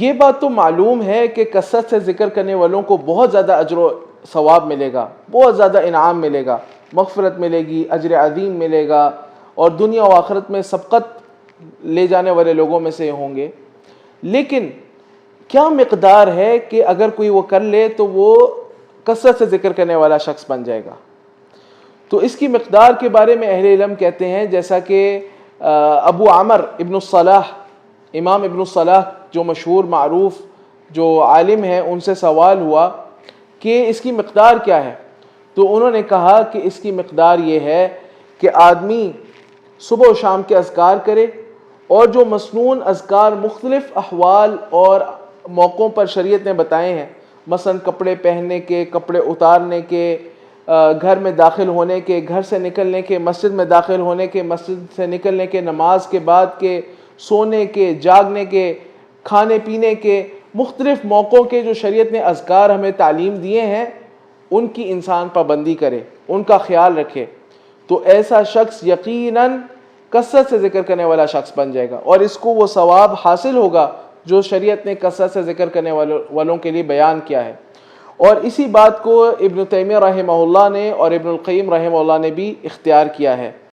یہ بات تو معلوم ہے کہ کثرت سے ذکر کرنے والوں کو بہت زیادہ اجر و ثواب ملے گا، بہت زیادہ انعام ملے گا، مغفرت ملے گی، اجر عظیم ملے گا، اور دنیا و آخرت میں سبقت لے جانے والے لوگوں میں سے ہوں گے۔ لیکن کیا مقدار ہے کہ اگر کوئی وہ کر لے تو وہ کثرت سے ذکر کرنے والا شخص بن جائے گا؟ تو اس کی مقدار کے بارے میں اہل علم کہتے ہیں، جیسا کہ ابو عمر ابن الصلاح، امام ابن الصلاح جو مشہور معروف جو عالم ہیں، ان سے سوال ہوا کہ اس کی مقدار کیا ہے، تو انہوں نے کہا کہ اس کی مقدار یہ ہے کہ آدمی صبح و شام کے اذکار کرے، اور جو مسنون اذکار مختلف احوال اور موقعوں پر شریعت نے بتائے ہیں، مثلا کپڑے پہننے کے، کپڑے اتارنے کے، گھر میں داخل ہونے کے، گھر سے نکلنے کے، مسجد میں داخل ہونے کے، مسجد سے نکلنے کے، نماز کے بعد کے، سونے کے، جاگنے کے، کھانے پینے کے، مختلف موقعوں کے جو شریعت نے اذکار ہمیں تعلیم دیے ہیں، ان کی انسان پابندی کرے، ان کا خیال رکھے، تو ایسا شخص یقیناً کثرت سے ذکر کرنے والا شخص بن جائے گا، اور اس کو وہ ثواب حاصل ہوگا جو شریعت نے کثرت سے ذکر کرنے والوں کے لیے بیان کیا ہے۔ اور اسی بات کو ابن تیمیہ رحمہ اللہ نے اور ابن القیم رحمہ اللہ نے بھی اختیار کیا ہے۔